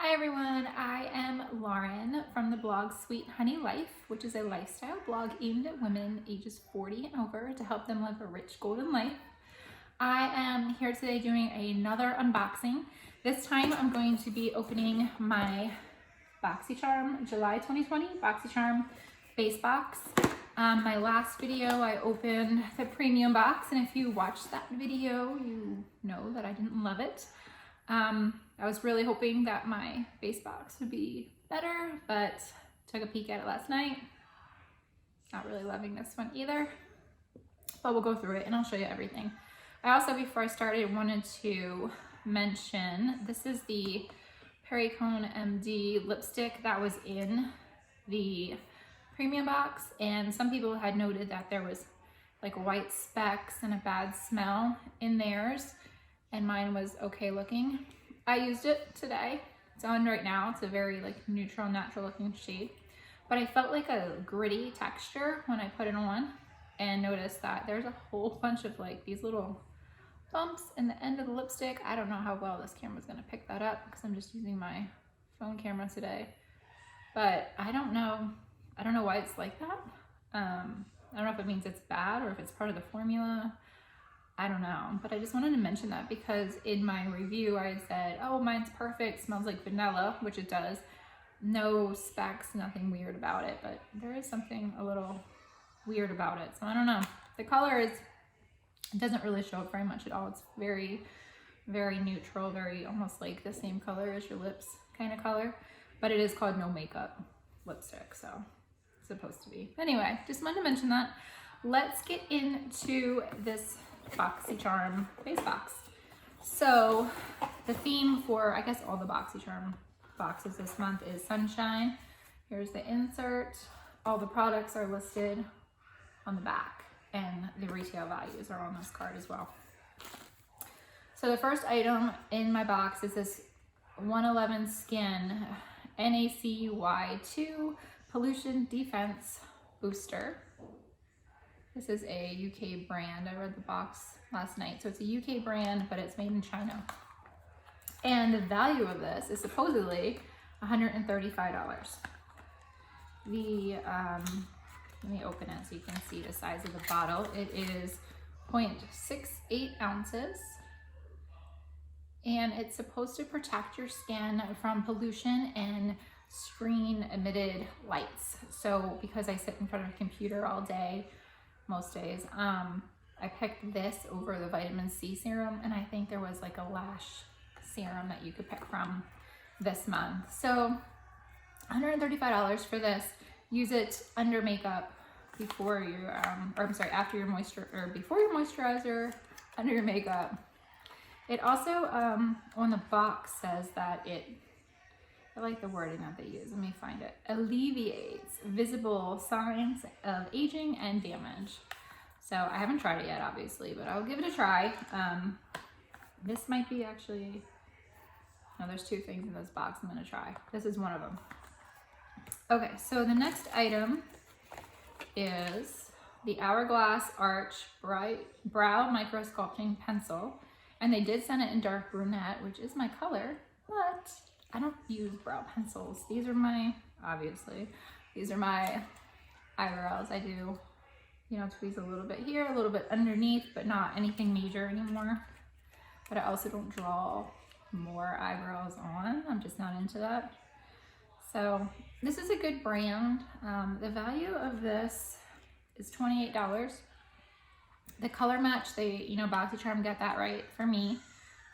Hi everyone, I am Lauren from the blog Sweet Honey Life, which is a lifestyle blog aimed at women ages 40 and over to help them live a rich golden life. I am here today doing another unboxing. This time I'm going to be opening my BoxyCharm July 2020 BoxyCharm Base Box. My last video I opened the premium box, and if you watched that video you know that I didn't love it. I was really hoping that my base box would be better, but took a peek at it last night. Not really loving this one either, but we'll go through it and I'll show you everything. I also, before I started, wanted to mention this is the Perricone MD lipstick that was in the premium box, and some people had noted that there was like white specks and a bad smell in theirs, and mine was okay looking. I used it today. It's on right now. It's a very like neutral, natural looking shade, but I felt like a gritty texture when I put it on, and noticed that there's a whole bunch of like these little bumps in the end of the lipstick. I don't know how well this camera's gonna pick that up because I'm just using my phone camera today, but I don't know why it's like that. I don't know if it means it's bad or if it's part of the formula. I don't know, but I just wanted to mention that because in my review I said, oh, mine's perfect, smells like vanilla, which it does. No specks, nothing weird about it, but there is something a little weird about it. So I don't know. The color it doesn't really show up very much at all. It's very, very neutral, very almost like the same color as your lips kind of color, but it is called no makeup lipstick, so it's supposed to be. Anyway, just wanted to mention that. Let's get into this BoxyCharm base box. So the theme for, I guess, all the BoxyCharm boxes this month is sunshine. Here's the insert. All the products are listed on the back, and the retail values are on this card as well. So the first item in my box is this 111 Skin NACY2 Pollution Defense Booster. This is a UK brand. I read the box last night. So it's a UK brand, but it's made in China. And the value of this is supposedly $135. Let me open it so you can see the size of the bottle. It is 0.68 ounces. And it's supposed to protect your skin from pollution and screen emitted lights. So because I sit in front of a computer all day, most days, I picked this over the vitamin C serum, and I think there was like a lash serum that you could pick from this month. So $135 for this. Use it under makeup before your, after your before your moisturizer, under your makeup. It also, on the box says that I like the wording that they use. Let me find it. Alleviates visible signs of aging and damage. So I haven't tried it yet, obviously, but I'll give it a try. This might be actually, no, there's two things in this box I'm gonna try. This is one of them. Okay, so the next item is the Hourglass Arch Brow Micro Sculpting Pencil. And they did send it in dark brunette, which is my color, but I don't use brow pencils. These are my eyebrows. I do, tweeze a little bit here, a little bit underneath, but not anything major anymore. But I also don't draw more eyebrows on. I'm just not into that. So this is a good brand. The value of this is $28. The color match, BoxyCharm got that right for me,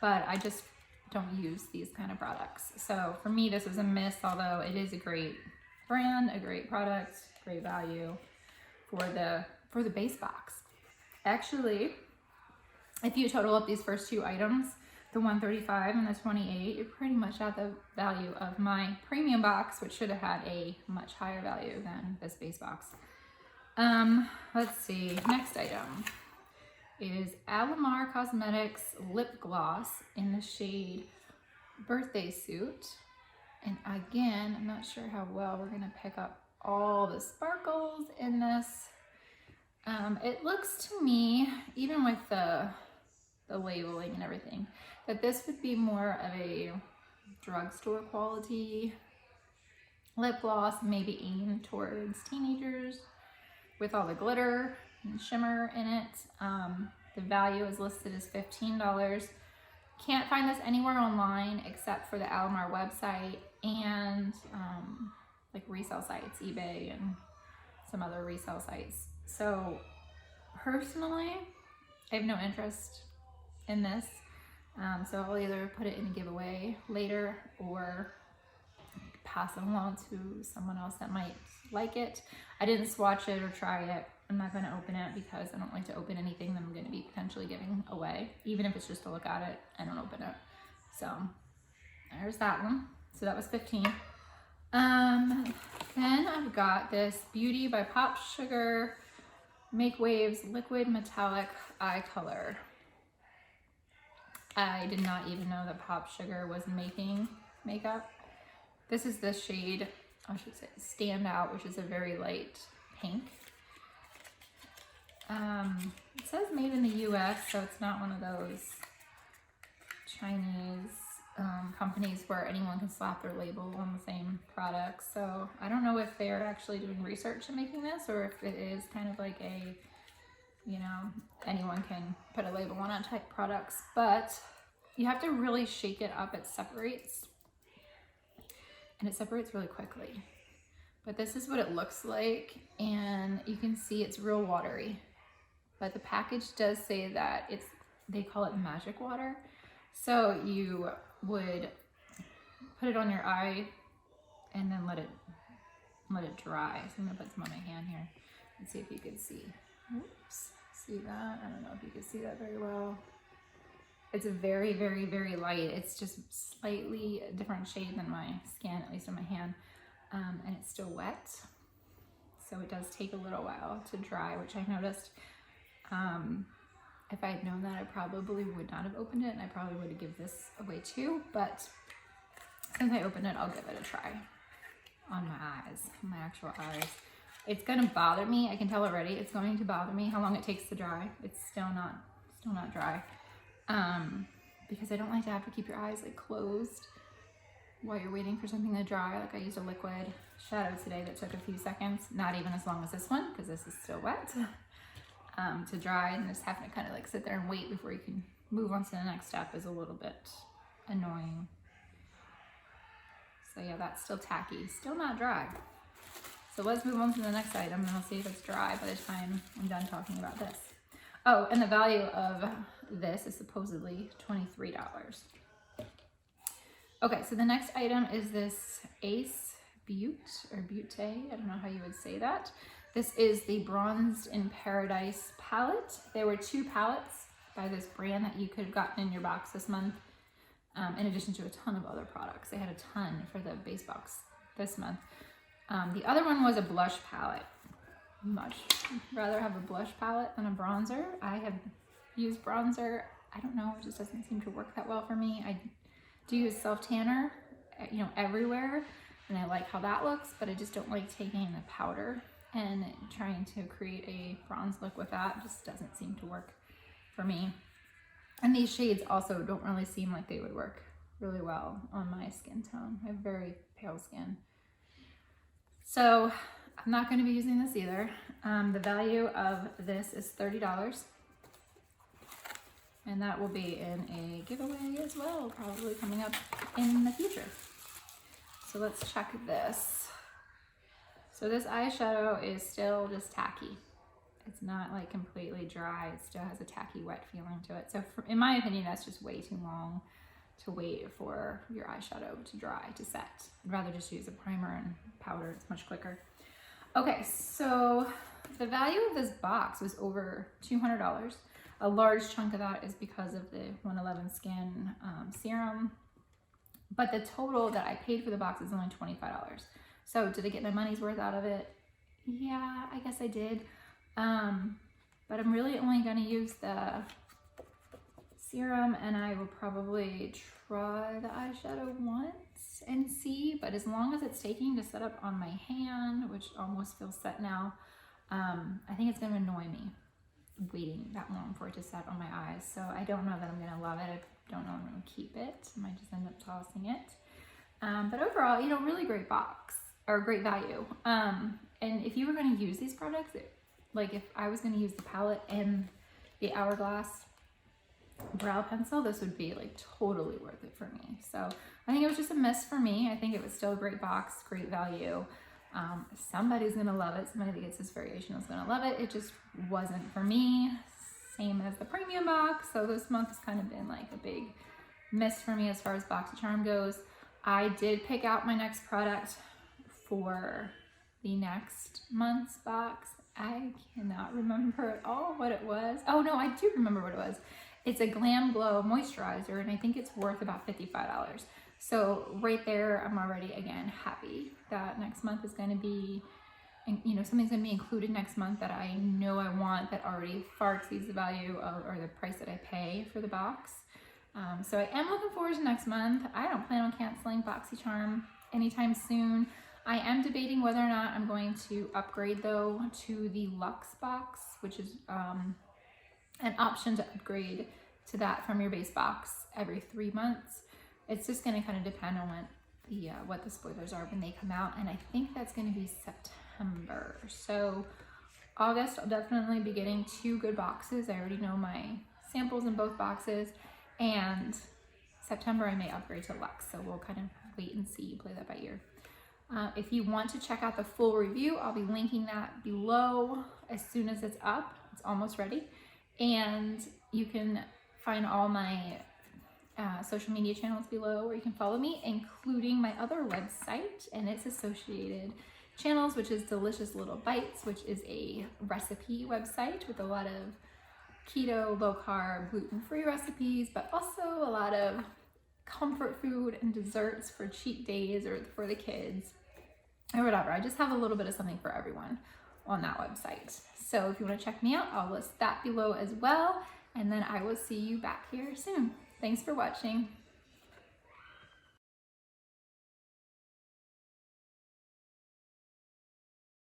but I just don't use these kind of products. So for me, this was a miss, although it is a great brand, a great product, great value for the base box. Actually, if you total up these first two items, the 135 and the 28, you're pretty much at the value of my premium box, which should have had a much higher value than this base box. Let's see, next item is Alamar Cosmetics Lip Gloss in the shade Birthday Suit. And again, I'm not sure how well we're gonna pick up all the sparkles in this. It looks to me, even with the labeling and everything, that this would be more of a drugstore quality lip gloss, maybe aimed towards teenagers with all the glitter and shimmer in it. The value is listed as $15. Can't find this anywhere online except for the Alamar website and like resale sites, eBay and some other resale sites. So personally, I have no interest in this. So I'll either put it in a giveaway later or pass it along to someone else that might like it. I didn't swatch it or try it. I'm not going to open it because I don't like to open anything that I'm going to be potentially giving away. Even if it's just to look at it, I don't open it. So there's that one. So that was 15. Then I've got this Beauty by Pop Sugar Make Waves Liquid Metallic Eye Color. I did not even know that Pop Sugar was making makeup. This is the shade, I should say, Stand Out, which is a very light pink. It says made in the US, so it's not one of those Chinese companies where anyone can slap their label on the same product. So I don't know if they're actually doing research in making this or if it is kind of like a, you know, anyone can put a label on it type products, but you have to really shake it up. It separates, and it separates really quickly. But this is what it looks like, and you can see it's real watery. But the package does say that they call it magic water. So you would put it on your eye and then let it dry. So I'm gonna put some on my hand here and see if you can see. Oops, see that? I don't know if you can see that very well. It's very, very, very light. It's just slightly a different shade than my skin, at least on my hand. And it's still wet. So it does take a little while to dry, which I noticed. If I had known that, I probably would not have opened it, and I probably would have given this away too. But since I opened it, I'll give it a try on my eyes, my actual eyes. It's gonna bother me. I can tell already. It's going to bother me how long it takes to dry. It's still not dry. Because I don't like to have to keep your eyes like closed while you're waiting for something to dry. Like I used a liquid shadow today that took a few seconds, not even as long as this one, because this is still wet, to dry, and just having to kind of like sit there and wait before you can move on to the next step is a little bit annoying. So yeah, that's still tacky, still not dry. So let's move on to the next item, and I'll see if it's dry by the time I'm done talking about this. Oh, and the value of this is supposedly $23. Okay, so the next item is this Ace Butte, or Butte, I don't know how you would say that. This is the Bronzed in Paradise palette. There were 2 palettes by this brand that you could have gotten in your box this month, in addition to a ton of other products. They had a ton for the base box this month. The other one was a blush palette. Much rather have a blush palette than a bronzer. I have used bronzer. I don't know, it just doesn't seem to work that well for me. I do use self-tanner, you know, everywhere, and I like how that looks, but I just don't like taking the powder and trying to create a bronze look with that. It just doesn't seem to work for me. And these shades also don't really seem like they would work really well on my skin tone. I have very pale skin. So I'm not going to be using this either. The value of this is $30. And that will be in a giveaway as well, probably coming up in the future. So let's check this. So this eyeshadow is still just tacky. It's not like completely dry. It still has a tacky wet feeling to it. So in my opinion, that's just way too long to wait for your eyeshadow to dry, to set. I'd rather just use a primer and powder. It's much quicker. Okay, so the value of this box was over $200. A large chunk of that is because of the 111 Skin serum, but the total that I paid for the box is only $25. So did I get my money's worth out of it? Yeah, I guess I did. But I'm really only gonna use the serum, and I will probably try the eyeshadow once and see, but as long as it's taking to set up on my hand, which almost feels set now, I think it's gonna annoy me waiting that long for it to set on my eyes. So I don't know that I'm gonna love it. I don't know if I'm gonna keep it. I might just end up tossing it. But overall, you know, really great box or great value. And if you were going to use these products, like if I was going to use the palette and the Hourglass brow pencil, this would be like totally worth it for me. So I think it was just a miss for me. I think it was still a great box, great value. Somebody's gonna love it. Somebody that gets this variation is gonna love it. It just wasn't for me. Same as the premium box. So this month has kind of been like a big miss for me as far as BoxyCharm goes. I did pick out my next product for the next month's box. I cannot remember at all what it was. Oh no, I do remember what it was. It's a Glam Glow moisturizer, and I think it's worth about $55. So right there, I'm already, again, happy that next month is going to be, you know, something's going to be included next month that I know I want, that already far exceeds the value of, or the price that I pay for the box. So I am looking forward to next month. I don't plan on canceling BoxyCharm anytime soon. I am debating whether or not I'm going to upgrade, though, to the Luxe box, which is an option to upgrade to that from your base box every 3 months. It's just going to kind of depend on what the spoilers are when they come out, and I think that's going to be September. So August, I'll definitely be getting 2 good boxes. I already know my samples in both boxes, and September I may upgrade to Luxe. So we'll kind of wait and see, play that by ear. If you want to check out the full review, I'll be linking that below as soon as it's up. It's almost ready. And you can find all my social media channels below where you can follow me, including my other website and its associated channels, which is Delicious Little Bites, which is a recipe website with a lot of keto, low carb, gluten-free recipes, but also a lot of comfort food and desserts for cheat days or for the kids or whatever. I just have a little bit of something for everyone on that website. So if you want to check me out, I'll list that below as well. And then I will see you back here soon. Thanks for watching.